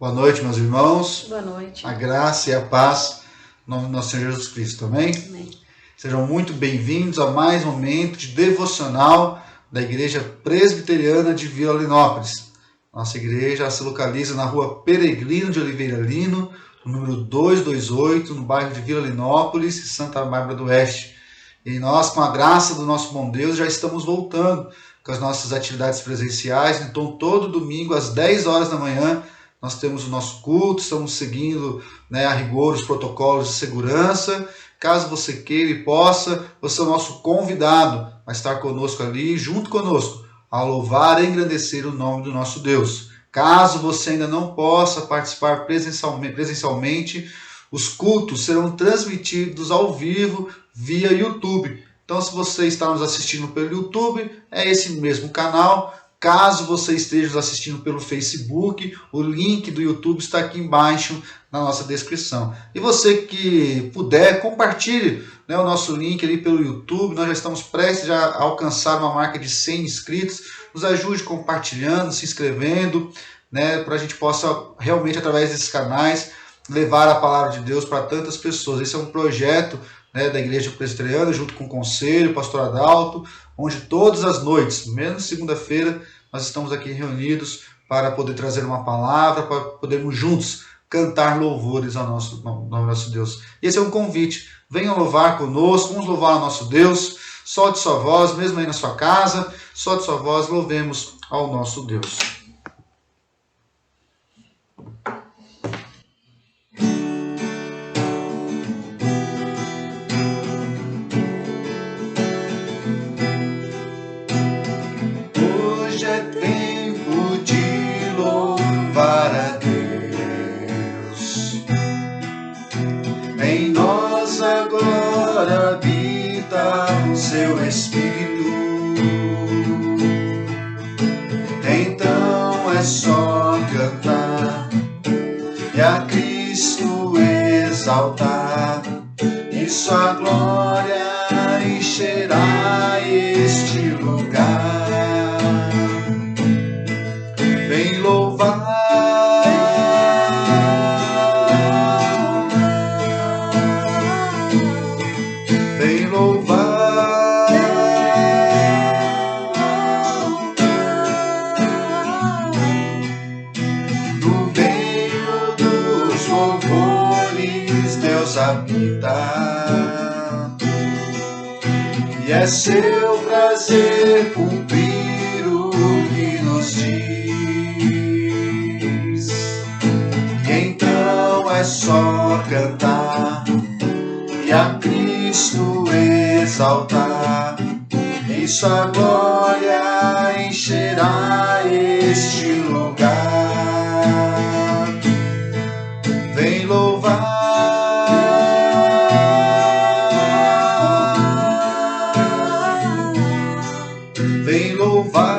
Boa noite, meus irmãos. Boa noite. A graça e a paz em nome do nosso Senhor Jesus Cristo, amém? Amém. Sejam muito bem-vindos a mais um momento de devocional da Igreja Presbiteriana de Vila Linópolis. Nossa igreja se localiza na rua Peregrino de Oliveira Lino, no número 228, no bairro de Vila Linópolis, Santa Bárbara do Oeste. E nós, com a graça do nosso bom Deus, já estamos voltando com as nossas atividades presenciais. Então, todo domingo, às 10 horas da manhã, nós temos o nosso culto, estamos seguindo a rigor os protocolos de segurança. Caso você queira e possa, você é o nosso convidado a estar conosco ali, junto conosco, a louvar e engrandecer o nome do nosso Deus. Caso você ainda não possa participar presencialmente, os cultos serão transmitidos ao vivo via YouTube. Então, se você está nos assistindo pelo YouTube, é esse mesmo canal. Caso você esteja nos assistindo pelo Facebook, o link do YouTube está aqui embaixo na nossa descrição. E você que puder, compartilhe o nosso link ali pelo YouTube. Nós já estamos prestes a alcançar uma marca de 100 inscritos. Nos ajude compartilhando, se inscrevendo, para a gente possa realmente, através desses canais, levar a palavra de Deus para tantas pessoas. Esse é um projeto da Igreja Presbiteriana, junto com o Conselho, o Pastor Adalto, onde todas as noites, menos segunda-feira, nós estamos aqui reunidos para poder trazer uma palavra, para podermos juntos cantar louvores ao nosso Deus. E esse é um convite. Venham louvar conosco, vamos louvar ao nosso Deus. Solte sua voz, mesmo aí na sua casa, solte sua voz, louvemos ao nosso Deus. Seu Espírito, então é só cantar e a Cristo exaltar, e sua glória encherá este lugar. Vem louvar, vem louvar. Habita, e é seu prazer cumprir o que nos diz. E então é só cantar e a Cristo exaltar, e sua glória encherá este lugar. Vem louvar, vem louvar.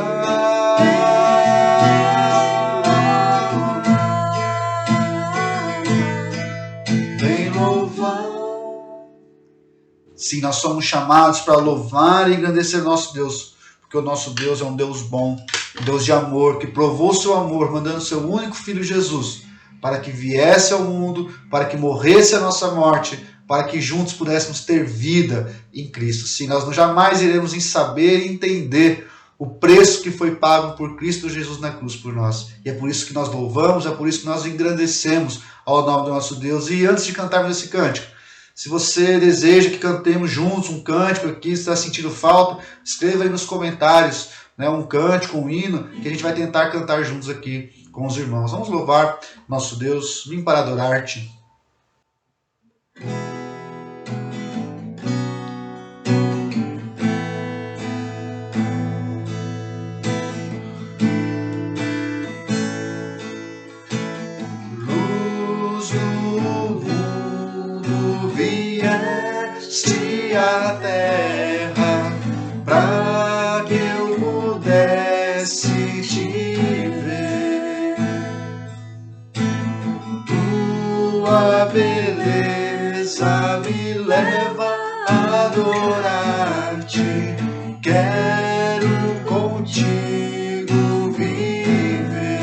Sim, nós somos chamados para louvar e engrandecer nosso Deus, porque o nosso Deus é um Deus bom, um Deus de amor, que provou seu amor, mandando seu único Filho Jesus, para que viesse ao mundo, para que morresse a nossa morte, para que juntos pudéssemos ter vida em Cristo. Sim, nós jamais iremos em saber e entender o preço que foi pago por Cristo Jesus na cruz por nós. E é por isso que nós louvamos, é por isso que nós engrandecemos ao nome do nosso Deus. E antes de cantarmos esse cântico, se você deseja que cantemos juntos um cântico aqui, está sentindo falta, escreva aí nos comentários um cântico, um hino, que a gente vai tentar cantar juntos aqui com os irmãos. Vamos louvar nosso Deus, vim para adorar-te. A terra para que eu pudesse te ver. Tua beleza me leva a adorar-te. Quero contigo viver.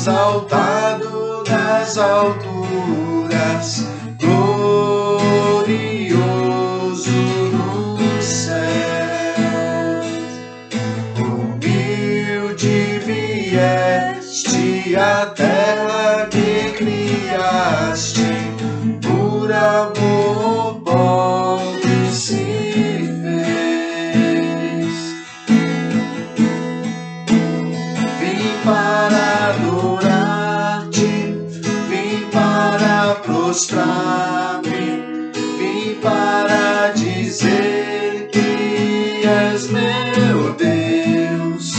exaltado nas alturas, glorioso no céu. Humilde vieste à terra que criaste, por amor pobre se fez. Vim para adorar-te, vim para prostrar-me, vim para dizer que és meu Deus.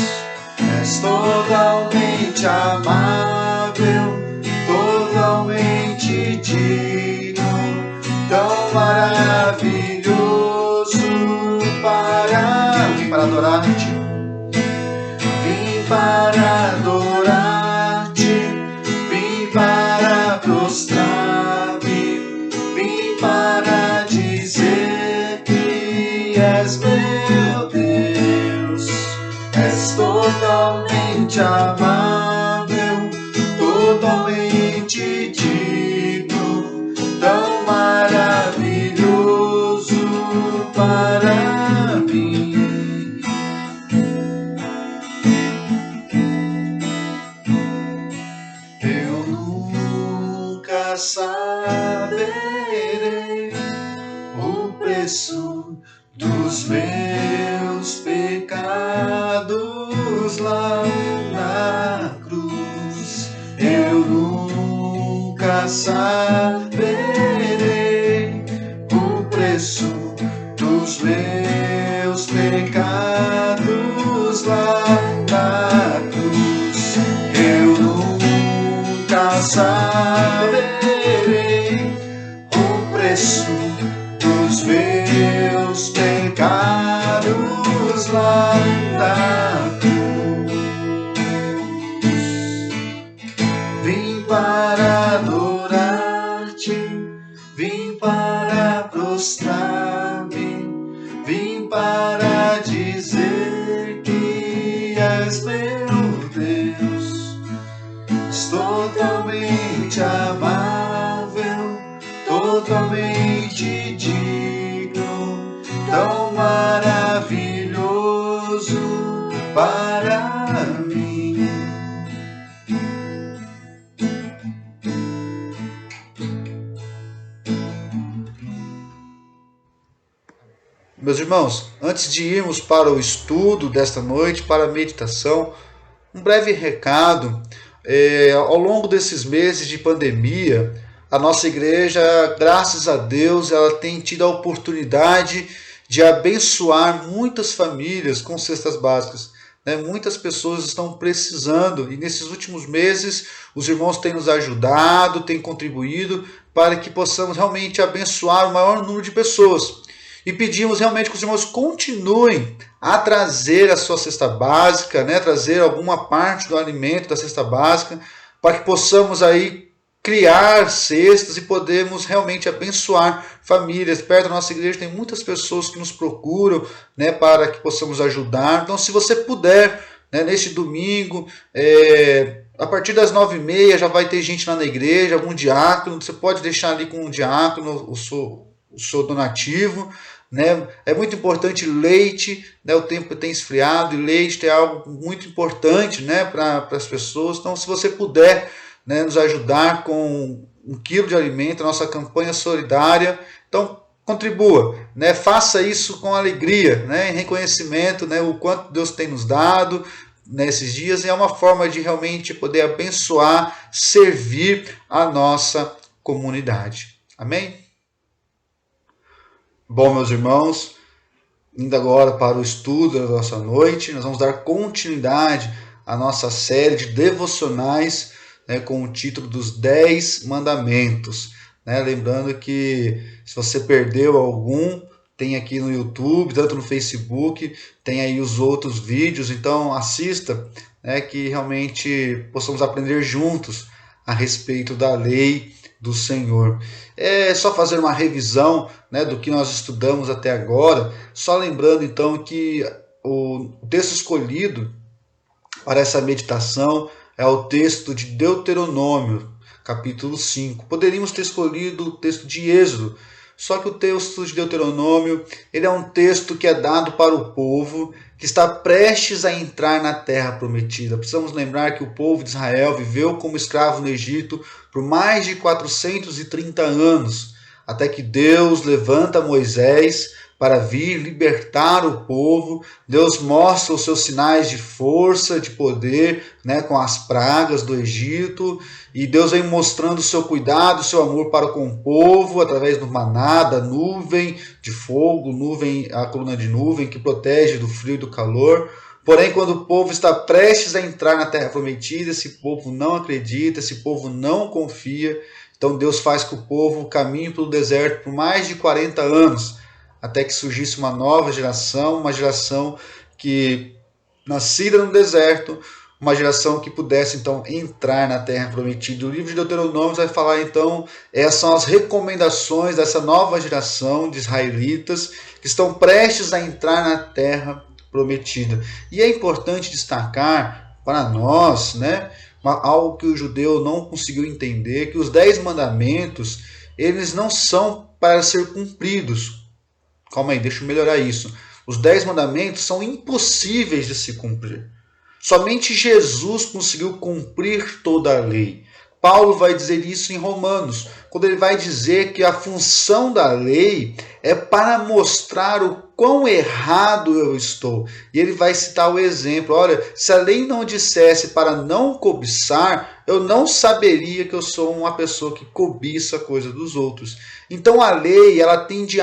És totalmente amável, totalmente digno, tão maravilhoso para adorar-te. Vim para adorar-te, vim para prostrar-me, vim para dizer que és meu Deus. És totalmente amável, totalmente digno, tão maravilhoso para mim. Eu nunca saberei o preço dos meus pecados lá na cruz. Eu nunca saberei o preço dos meus pecados lá na cruz. Eu nunca saberei o preço dos meus pecados lá na cruz. Vim para adorar-te, vim para prostrar-me, vim para dizer que és meu Deus. És totalmente amável, totalmente digno, tão maravilhoso para mim. Meus irmãos, antes de irmos para o estudo desta noite, para a meditação, um breve recado. Ao longo desses meses de pandemia, a nossa igreja, graças a Deus, ela tem tido a oportunidade de abençoar muitas famílias com cestas básicas. Muitas pessoas estão precisando, e nesses últimos meses os irmãos têm nos ajudado, têm contribuído para que possamos realmente abençoar o maior número de pessoas. E pedimos realmente que os irmãos continuem a trazer a sua cesta básica, trazer alguma parte do alimento da cesta básica, para que possamos aí criar cestas e podermos realmente abençoar famílias. Perto da nossa igreja tem muitas pessoas que nos procuram, para que possamos ajudar. Então, se você puder, neste domingo, a partir das 9h30 já vai ter gente lá na igreja, algum diácono, você pode deixar ali com um diácono o seu donativo. É muito importante leite, o tempo tem esfriado e leite é algo muito importante, para as pessoas. Então, se você puder, nos ajudar com 1 quilo de alimento, a nossa campanha solidária, então contribua, faça isso com alegria, em reconhecimento, o quanto Deus tem nos dado nesses dias, e é uma forma de realmente poder abençoar, servir a nossa comunidade. Amém? Bom, meus irmãos, indo agora para o estudo da nossa noite, nós vamos dar continuidade à nossa série de devocionais, com o título dos 10 mandamentos. Lembrando que se você perdeu algum, tem aqui no YouTube, tanto no Facebook, tem aí os outros vídeos, então assista, que realmente possamos aprender juntos a respeito da lei do Senhor. É só fazer uma revisão, do que nós estudamos até agora, só lembrando então que o texto escolhido para essa meditação é o texto de Deuteronômio, capítulo 5. Poderíamos ter escolhido o texto de Êxodo, só que o texto de Deuteronômio, ele é um texto que é dado para o povo que está prestes a entrar na terra prometida. Precisamos lembrar que o povo de Israel viveu como escravo no Egito por mais de 430 anos, até que Deus levanta Moisés para vir libertar o povo. Deus mostra os seus sinais de força, de poder, com as pragas do Egito, e Deus vem mostrando o seu cuidado, o seu amor para com o povo, através do maná, da nuvem de fogo, a coluna de nuvem que protege do frio e do calor. Porém, quando o povo está prestes a entrar na terra prometida, esse povo não acredita, esse povo não confia. Então Deus faz que o povo caminhe pelo deserto por mais de 40 anos, até que surgisse uma nova geração, uma geração que nascida no deserto, uma geração que pudesse então entrar na terra prometida. O livro de Deuteronômio vai falar então, essas são as recomendações dessa nova geração de israelitas que estão prestes a entrar na terra prometida. E é importante destacar para nós, algo que o judeu não conseguiu entender, que os 10 mandamentos, eles não são para ser cumpridos. Calma aí, deixa eu melhorar isso. Os 10 mandamentos são impossíveis de se cumprir. Somente Jesus conseguiu cumprir toda a lei. Paulo vai dizer isso em Romanos, quando ele vai dizer que a função da lei é para mostrar o quão errado eu estou. E ele vai citar o exemplo. Olha, se a lei não dissesse para não cobiçar, eu não saberia que eu sou uma pessoa que cobiça a coisa dos outros. Então a lei, ela tende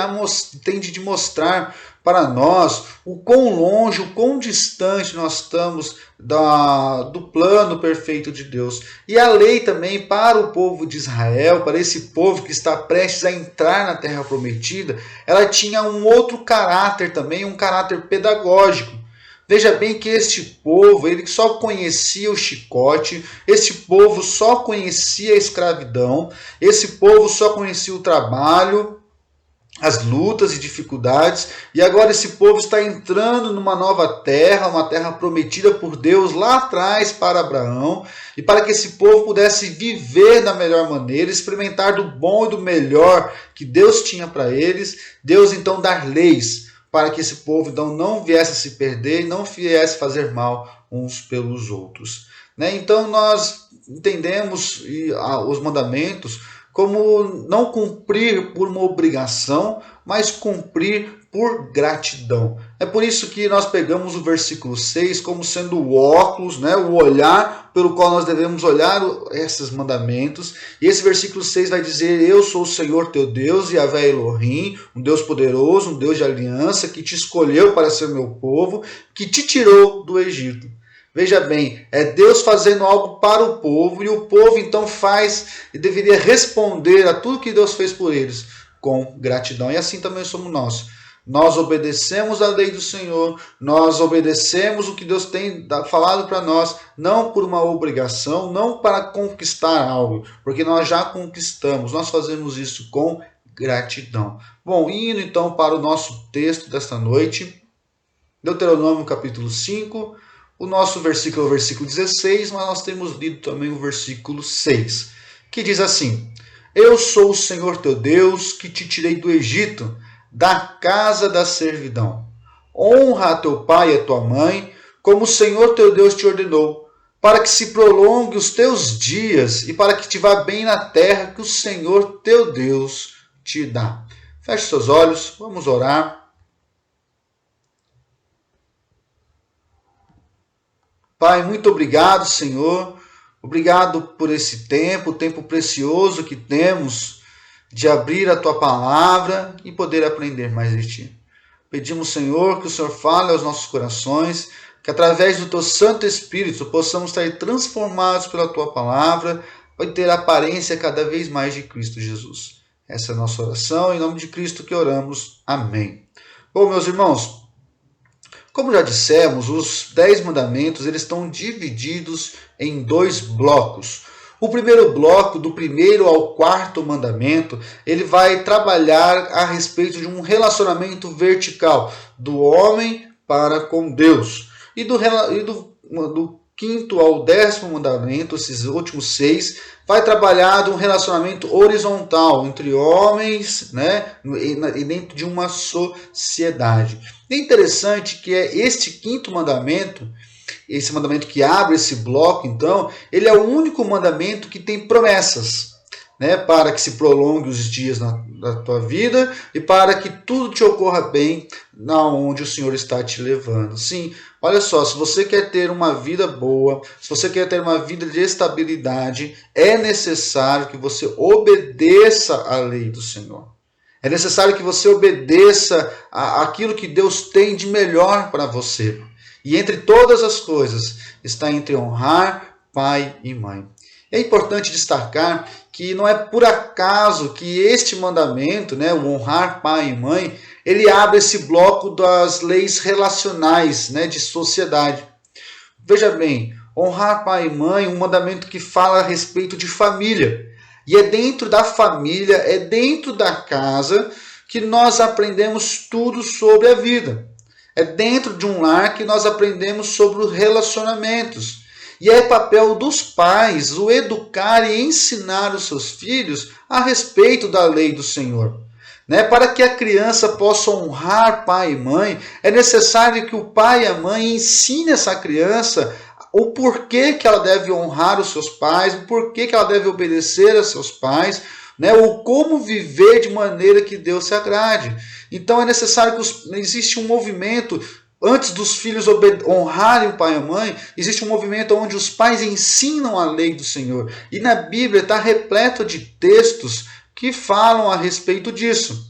de mostrar para nós o quão longe, o quão distante nós estamos do plano perfeito de Deus. E a lei também para o povo de Israel, para esse povo que está prestes a entrar na terra prometida, ela tinha um outro caráter também, um caráter pedagógico. Veja bem que este povo, ele só conhecia o chicote, esse povo só conhecia a escravidão, esse povo só conhecia o trabalho, as lutas e dificuldades, e agora esse povo está entrando numa nova terra, uma terra prometida por Deus lá atrás para Abraão, e para que esse povo pudesse viver da melhor maneira, experimentar do bom e do melhor que Deus tinha para eles, Deus então dar leis, para que esse povo então não viesse a se perder e não viesse a fazer mal uns pelos outros. Então nós entendemos os mandamentos como não cumprir por uma obrigação, mas cumprir por gratidão. É por isso que nós pegamos o versículo 6 como sendo o óculos, o olhar pelo qual nós devemos olhar esses mandamentos. E esse versículo 6 vai dizer: eu sou o Senhor teu Deus, Yahvé Elohim, um Deus poderoso, um Deus de aliança, que te escolheu para ser meu povo, que te tirou do Egito. Veja bem, é Deus fazendo algo para o povo, e o povo então faz e deveria responder a tudo que Deus fez por eles com gratidão. E assim também somos nós. Nós obedecemos a lei do Senhor, nós obedecemos o que Deus tem falado para nós, não por uma obrigação, não para conquistar algo, porque nós já conquistamos, nós fazemos isso com gratidão. Bom, indo então para o nosso texto desta noite, Deuteronômio capítulo 5, o nosso versículo é o versículo 16, mas nós temos lido também o versículo 6, que diz assim: eu sou o Senhor teu Deus, que te tirei do Egito, da casa da servidão. Honra a teu pai e a tua mãe, como o Senhor teu Deus te ordenou, para que se prolongue os teus dias e para que te vá bem na terra que o Senhor teu Deus te dá. Feche seus olhos, vamos orar. Pai, muito obrigado, Senhor. Obrigado por esse tempo, o tempo precioso que temos de abrir a Tua palavra e poder aprender mais de Ti. Pedimos, Senhor, que o Senhor fale aos nossos corações, que através do Teu Santo Espírito possamos sair transformados pela Tua palavra, para ter a aparência cada vez mais de Cristo Jesus. Essa é a nossa oração, em nome de Cristo que oramos. Amém. Bom, meus irmãos, como já dissemos, os 10 mandamentos eles estão divididos em 2 blocos. O primeiro bloco, do primeiro ao 4º mandamento, ele vai trabalhar a respeito de um relacionamento vertical do homem para com Deus. E do quinto ao 10º mandamento, esses últimos 6, vai trabalhar de um relacionamento horizontal entre homens, né, e dentro de uma sociedade. É interessante que é este quinto mandamento, esse mandamento que abre esse bloco, então, ele é o único mandamento que tem promessas, né, para que se prolongue os dias da tua vida e para que tudo te ocorra bem na onde o Senhor está te levando. Sim, olha só, se você quer ter uma vida boa, se você quer ter uma vida de estabilidade, é necessário que você obedeça à lei do Senhor. É necessário que você obedeça àquilo que Deus tem de melhor para você. E entre todas as coisas está entre honrar pai e mãe. É importante destacar que não é por acaso que este mandamento, né, o honrar pai e mãe, ele abre esse bloco das leis relacionais, né, de sociedade. Veja bem, honrar pai e mãe é um mandamento que fala a respeito de família. E é dentro da família, é dentro da casa que nós aprendemos tudo sobre a vida. É dentro de um lar que nós aprendemos sobre os relacionamentos. E é papel dos pais o educar e ensinar os seus filhos a respeito da lei do Senhor. Né? Para que a criança possa honrar pai e mãe, é necessário que o pai e a mãe ensine essa criança o porquê que ela deve honrar os seus pais, o porquê que ela deve obedecer a seus pais, né? O como viver de maneira que Deus se agrade. Então é necessário que existe um movimento. Antes dos filhos honrarem o pai e a mãe, existe um movimento onde os pais ensinam a lei do Senhor. E na Bíblia está repleto de textos que falam a respeito disso.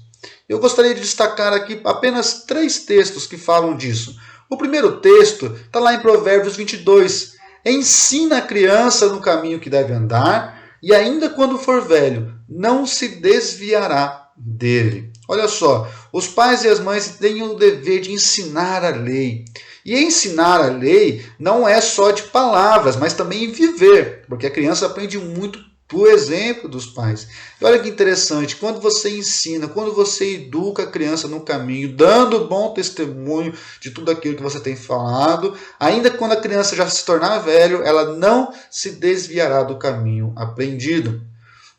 Eu gostaria de destacar aqui apenas 3 textos que falam disso. O primeiro texto está lá em Provérbios 22. Ensina a criança no caminho que deve andar, e ainda quando for velho, não se desviará dele. Olha só, os pais e as mães têm o dever de ensinar a lei. E ensinar a lei não é só de palavras, mas também viver, porque a criança aprende muito do exemplo dos pais. E olha que interessante, quando você ensina, quando você educa a criança no caminho, dando bom testemunho de tudo aquilo que você tem falado, ainda quando a criança já se tornar velho, ela não se desviará do caminho aprendido.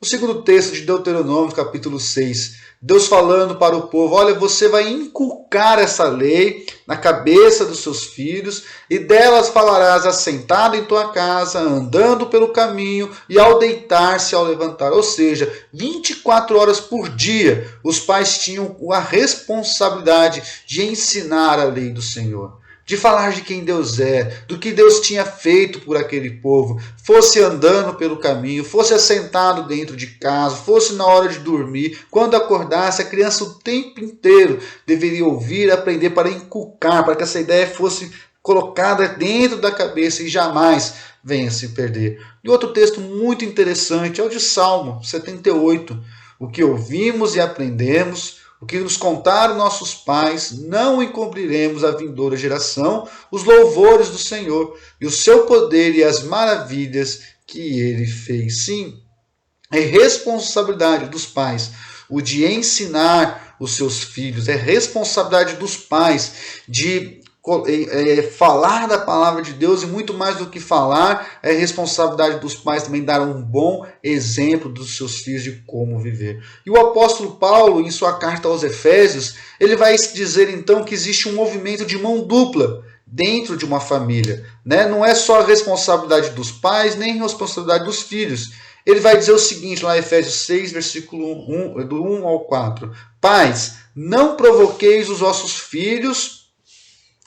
O segundo texto de Deuteronômio, capítulo 6, Deus falando para o povo, olha, você vai inculcar essa lei na cabeça dos seus filhos, e delas falarás assentado em tua casa, andando pelo caminho, e ao deitar-se, ao levantar. Ou seja, 24 horas por dia, os pais tinham a responsabilidade de ensinar a lei do Senhor. De falar de quem Deus é, do que Deus tinha feito por aquele povo, fosse andando pelo caminho, fosse assentado dentro de casa, fosse na hora de dormir, quando acordasse, a criança o tempo inteiro deveria ouvir, aprender para inculcar, para que essa ideia fosse colocada dentro da cabeça e jamais venha se perder. E outro texto muito interessante é o de Salmo 78. O que ouvimos e aprendemos, o que nos contaram nossos pais, não encobriremos à vindoura geração os louvores do Senhor e o seu poder e as maravilhas que ele fez. Sim, é responsabilidade dos pais o de ensinar os seus filhos, é responsabilidade dos pais de falar da palavra de Deus, e muito mais do que falar, é responsabilidade dos pais também dar um bom exemplo dos seus filhos de como viver. E o apóstolo Paulo, em sua carta aos Efésios, ele vai dizer então que existe um movimento de mão dupla dentro de uma família, né? Não é só a responsabilidade dos pais, nem a responsabilidade dos filhos. Ele vai dizer o seguinte lá em Efésios 6, versículo 1, do 1 ao 4. Pais, não provoqueis os vossos filhos,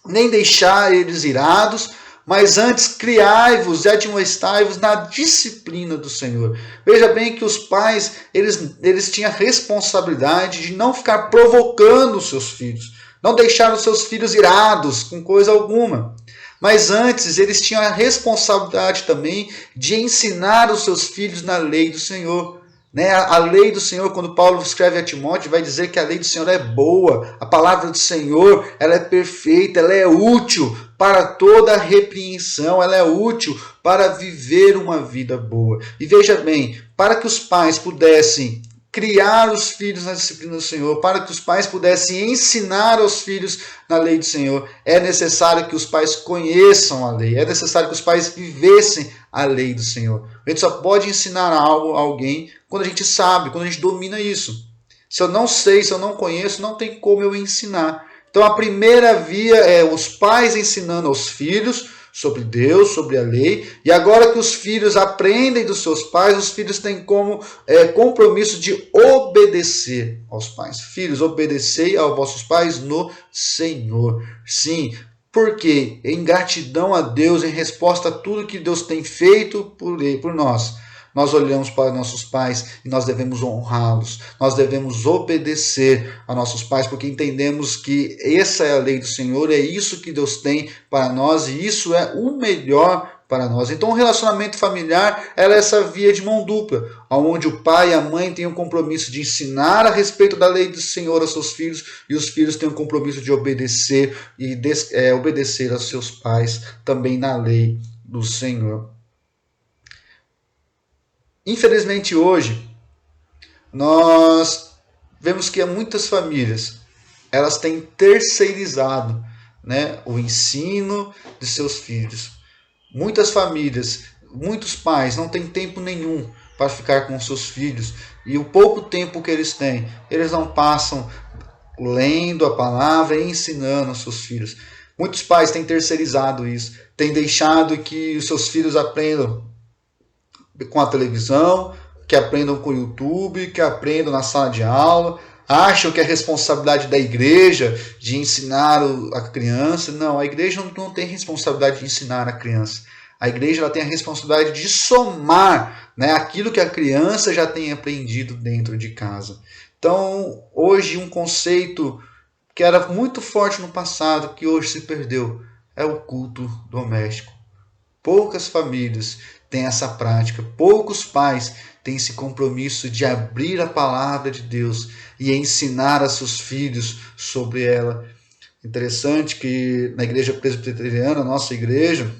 nem deixar eles irados, mas antes criai-vos e admoestai-vos na disciplina do Senhor. Veja bem que os pais, eles tinham a responsabilidade de não ficar provocando os seus filhos, não deixar os seus filhos irados com coisa alguma. Mas antes, eles tinham a responsabilidade também de ensinar os seus filhos na lei do Senhor. A lei do Senhor, quando Paulo escreve a Timóteo, vai dizer que a lei do Senhor é boa, a palavra do Senhor ela é perfeita, ela é útil para toda repreensão, ela é útil para viver uma vida boa. E veja bem, para que os pais pudessem criar os filhos na disciplina do Senhor, para que os pais pudessem ensinar aos filhos na lei do Senhor. É necessário que os pais conheçam a lei, é necessário que os pais vivessem a lei do Senhor. A gente só pode ensinar algo a alguém quando a gente sabe, quando a gente domina isso. Se eu não sei, se eu não conheço, não tem como eu ensinar. Então a primeira via é os pais ensinando aos filhos sobre Deus, sobre a lei, e agora que os filhos aprendem dos seus pais, os filhos têm como compromisso de obedecer aos pais. Filhos, obedecei aos vossos pais no Senhor. Sim, porque em gratidão a Deus, em resposta a tudo que Deus tem feito por nós, nós olhamos para nossos pais e nós devemos honrá-los. Nós devemos obedecer a nossos pais, porque entendemos que essa é a lei do Senhor, é isso que Deus tem para nós e isso é o melhor para nós. Então o relacionamento familiar é essa via de mão dupla, onde o pai e a mãe têm o compromisso de ensinar a respeito da lei do Senhor aos seus filhos e os filhos têm o compromisso de obedecer e obedecer aos seus pais também na lei do Senhor. Infelizmente hoje, nós vemos que muitas famílias elas têm terceirizado, né, o ensino de seus filhos. Muitas famílias, muitos pais não têm tempo nenhum para ficar com seus filhos e o pouco tempo que eles têm, eles não passam lendo a palavra e ensinando aos seus filhos. Muitos pais têm terceirizado isso, têm deixado que os seus filhos aprendam com a televisão, que aprendam com o YouTube, que aprendam na sala de aula, acham que é responsabilidade da igreja de ensinar a criança. Não, a igreja não tem responsabilidade de ensinar a criança. A igreja ela tem a responsabilidade de somar, né, aquilo que a criança já tem aprendido dentro de casa. Então, hoje um conceito que era muito forte no passado, que hoje se perdeu, é o culto doméstico. Poucas famílias têm essa prática, poucos pais têm esse compromisso de abrir a palavra de Deus e ensinar a seus filhos sobre ela. Interessante que na igreja presbiteriana, nossa igreja,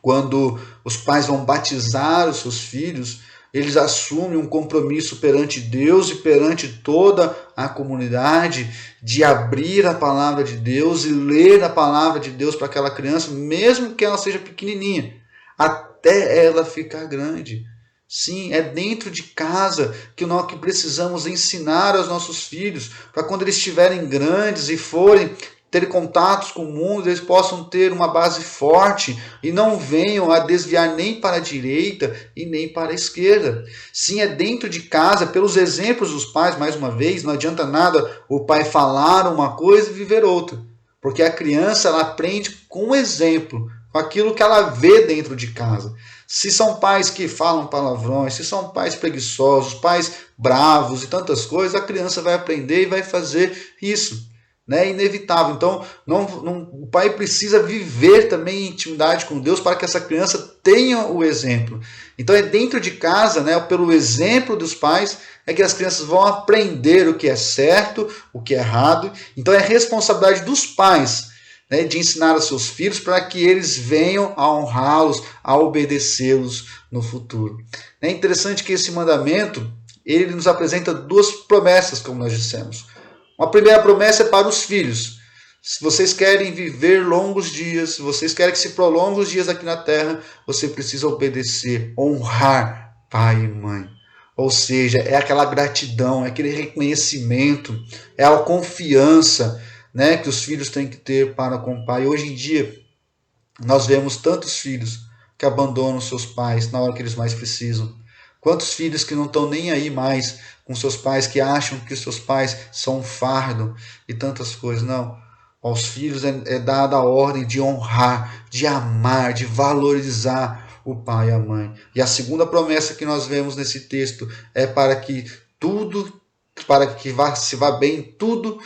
quando os pais vão batizar os seus filhos, eles assumem um compromisso perante Deus e perante toda a comunidade de abrir a palavra de Deus e ler a palavra de Deus para aquela criança, mesmo que ela seja pequenininha, até ela ficar grande. Sim, é dentro de casa que nós precisamos ensinar aos nossos filhos, para quando eles estiverem grandes e forem ter contatos com o mundo, eles possam ter uma base forte e não venham a desviar nem para a direita e nem para a esquerda. Sim, é dentro de casa, pelos exemplos dos pais, mais uma vez, não adianta nada o pai falar uma coisa e viver outra, porque a criança ela aprende com o exemplo, com aquilo que ela vê dentro de casa. Se são pais que falam palavrões, se são pais preguiçosos, pais bravos e tantas coisas, a criança vai aprender e vai fazer isso. É inevitável. Então, o pai precisa viver também em intimidade com Deus para que essa criança tenha o exemplo. Então, é dentro de casa, né, pelo exemplo dos pais, é que as crianças vão aprender o que é certo, o que é errado. Então, é responsabilidade dos pais, né, de ensinar aos seus filhos para que eles venham a honrá-los, a obedecê-los no futuro. É interessante que esse mandamento ele nos apresenta duas promessas, como nós dissemos. Uma primeira promessa é para os filhos. Se vocês querem viver longos dias, se vocês querem que se prolonguem os dias aqui na terra, você precisa obedecer, honrar pai e mãe. Ou seja, é aquela gratidão, é aquele reconhecimento, é a confiança, né, que os filhos têm que ter para com o pai. Hoje em dia, nós vemos tantos filhos que abandonam seus pais na hora que eles mais precisam. Quantos filhos que não estão nem aí mais com seus pais, que acham que seus pais são um fardo e tantas coisas. Não. Aos filhos é dada a ordem de honrar, de amar, de valorizar o pai e a mãe. E a segunda promessa que nós vemos nesse texto é para que se vá bem tudo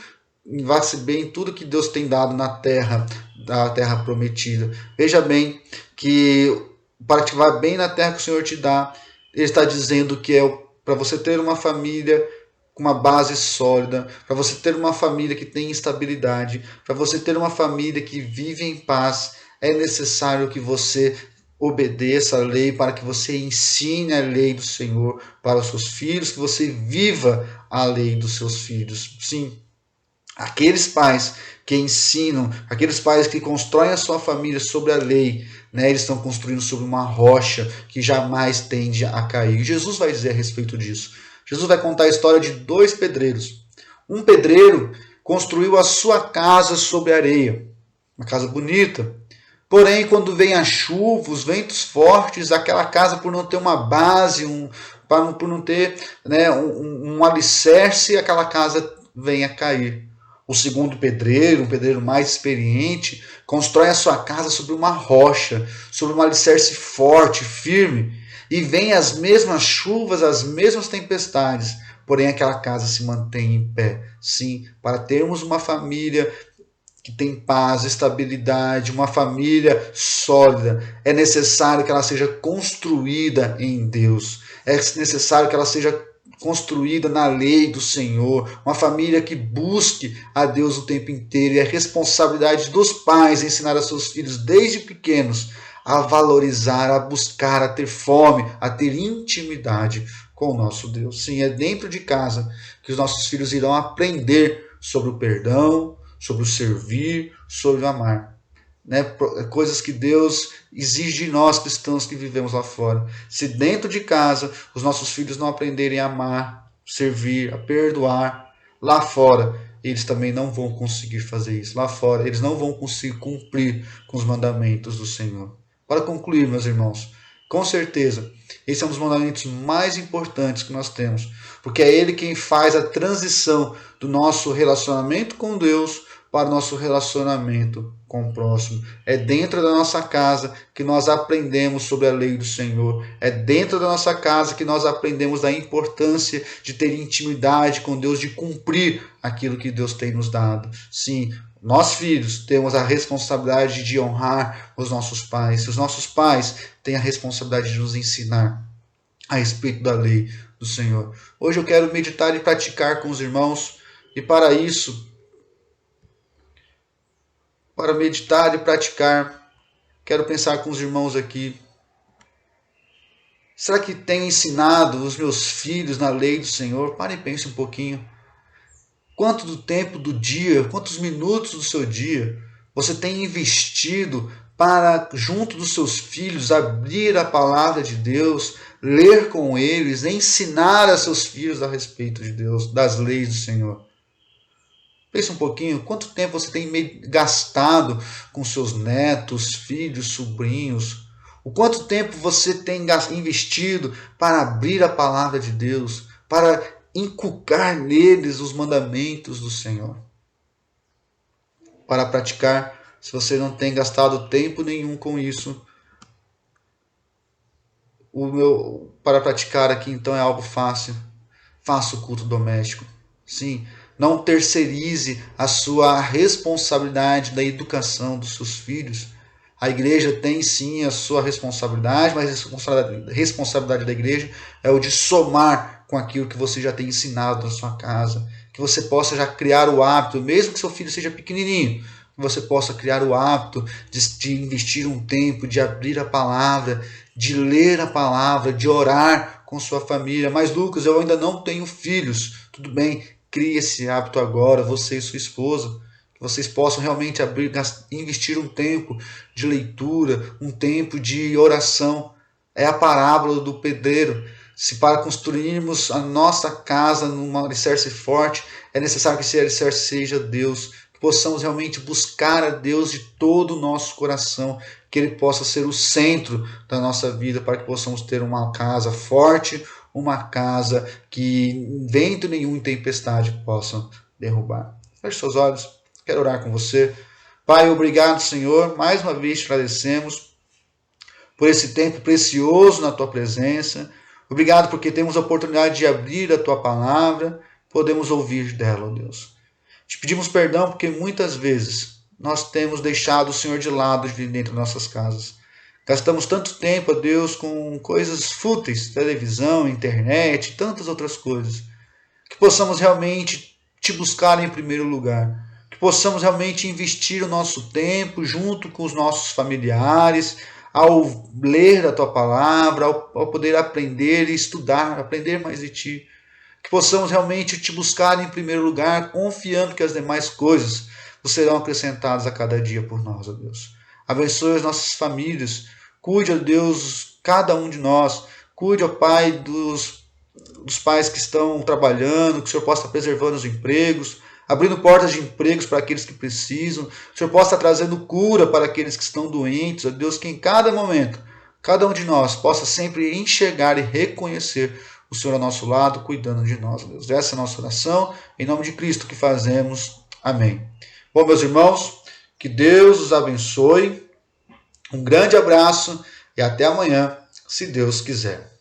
que Deus tem dado na terra, da terra prometida. Veja bem que para que vá bem na terra que o Senhor te dá, ele está dizendo que é para você ter uma família com uma base sólida, para você ter uma família que tem estabilidade, para você ter uma família que vive em paz, é necessário que você obedeça a lei, para que você ensine a lei do Senhor para os seus filhos, que você viva a lei dos seus filhos. Sim, aqueles pais que ensinam, aqueles pais que constroem a sua família sobre a lei, né, eles estão construindo sobre uma rocha que jamais tende a cair. Jesus vai dizer a respeito disso. Jesus vai contar a história de 2 pedreiros. Um pedreiro construiu a sua casa sobre areia, uma casa bonita. Porém, quando vem a chuva, os ventos fortes, aquela casa, por não ter uma base, por não ter, né, um alicerce, aquela casa vem a cair. O segundo pedreiro, um pedreiro mais experiente, constrói a sua casa sobre uma rocha, sobre um alicerce forte, firme, e vem as mesmas chuvas, as mesmas tempestades, porém aquela casa se mantém em pé. Sim, para termos uma família que tem paz, estabilidade, uma família sólida, é necessário que ela seja construída em Deus. É necessário que ela seja construída na lei do Senhor, uma família que busque a Deus o tempo inteiro. E é responsabilidade dos pais ensinar a seus filhos desde pequenos a valorizar, a buscar, a ter fome, a ter intimidade com o nosso Deus. Sim, é dentro de casa que os nossos filhos irão aprender sobre o perdão, sobre o servir, sobre o amar. Né? Coisas que Deus exige de nós cristãos que vivemos lá fora. Se dentro de casa os nossos filhos não aprenderem a amar, servir, a perdoar, lá fora eles também não vão conseguir fazer isso. Lá fora eles não vão conseguir cumprir com os mandamentos do Senhor. Para concluir, meus irmãos, com certeza, esse é um dos mandamentos mais importantes que nós temos, porque é ele quem faz a transição do nosso relacionamento com Deus para o nosso relacionamento com o próximo. É dentro da nossa casa que nós aprendemos sobre a lei do Senhor. É dentro da nossa casa que nós aprendemos da importância de ter intimidade com Deus, de cumprir aquilo que Deus tem nos dado. Sim, nós filhos temos a responsabilidade de honrar os nossos pais. Os nossos pais têm a responsabilidade de nos ensinar a respeito da lei do Senhor. Hoje eu quero meditar e praticar com os irmãos, e para isso, para meditar e praticar, quero pensar com os irmãos aqui. Será que tenho ensinado os meus filhos na lei do Senhor? Pare e pense um pouquinho. Quanto do tempo do dia, quantos minutos do seu dia você tem investido para, junto dos seus filhos, abrir a palavra de Deus, ler com eles, ensinar a seus filhos a respeito de Deus, das leis do Senhor? Pense um pouquinho, quanto tempo você tem gastado com seus netos, filhos, sobrinhos? O quanto tempo você tem investido para abrir a palavra de Deus, para inculcar neles os mandamentos do Senhor? Para praticar, se você não tem gastado tempo nenhum com isso, para praticar aqui então é algo fácil. Faça o culto doméstico. Sim, não terceirize a sua responsabilidade da educação dos seus filhos. A igreja tem sim a sua responsabilidade, mas a responsabilidade da igreja é o de somar com aquilo que você já tem ensinado na sua casa. Que você possa já criar o hábito, mesmo que seu filho seja pequenininho, que você possa criar o hábito de investir um tempo, de abrir a palavra, de ler a palavra, de orar com sua família. Mas Lucas, eu ainda não tenho filhos. Tudo bem, crie esse hábito agora, você e sua esposa, que vocês possam realmente investir um tempo de leitura, um tempo de oração. É a parábola do pedreiro. Se para construirmos a nossa casa num alicerce forte, é necessário que esse alicerce seja Deus, que possamos realmente buscar a Deus de todo o nosso coração, que Ele possa ser o centro da nossa vida, para que possamos ter uma casa forte, uma casa que vento nenhum e tempestade possam derrubar. Feche seus olhos, quero orar com você. Pai, obrigado, Senhor, mais uma vez te agradecemos por esse tempo precioso na Tua presença. Obrigado porque temos a oportunidade de abrir a Tua palavra, podemos ouvir dela, ó Deus. Te pedimos perdão porque muitas vezes nós temos deixado o Senhor de lado dentro de nossas casas. Gastamos tanto tempo, ó Deus, com coisas fúteis, televisão, internet, tantas outras coisas. Que possamos realmente te buscar em primeiro lugar. Que possamos realmente investir o nosso tempo junto com os nossos familiares, ao ler a Tua palavra, ao poder aprender e estudar, aprender mais de Ti. Que possamos realmente Te buscar em primeiro lugar, confiando que as demais coisas serão acrescentadas a cada dia por nós, ó Deus. Abençoe as nossas famílias, cuide, ó Deus, cada um de nós, cuide, ó Pai, dos pais que estão trabalhando, que o Senhor possa estar preservando os empregos, abrindo portas de empregos para aqueles que precisam, que o Senhor possa estar trazendo cura para aqueles que estão doentes, ó Deus, que em cada momento, cada um de nós possa sempre enxergar e reconhecer o Senhor ao nosso lado, cuidando de nós, ó Deus. Essa é a nossa oração, em nome de Cristo que fazemos. Amém. Bom, meus irmãos, que Deus os abençoe, um grande abraço e até amanhã, se Deus quiser.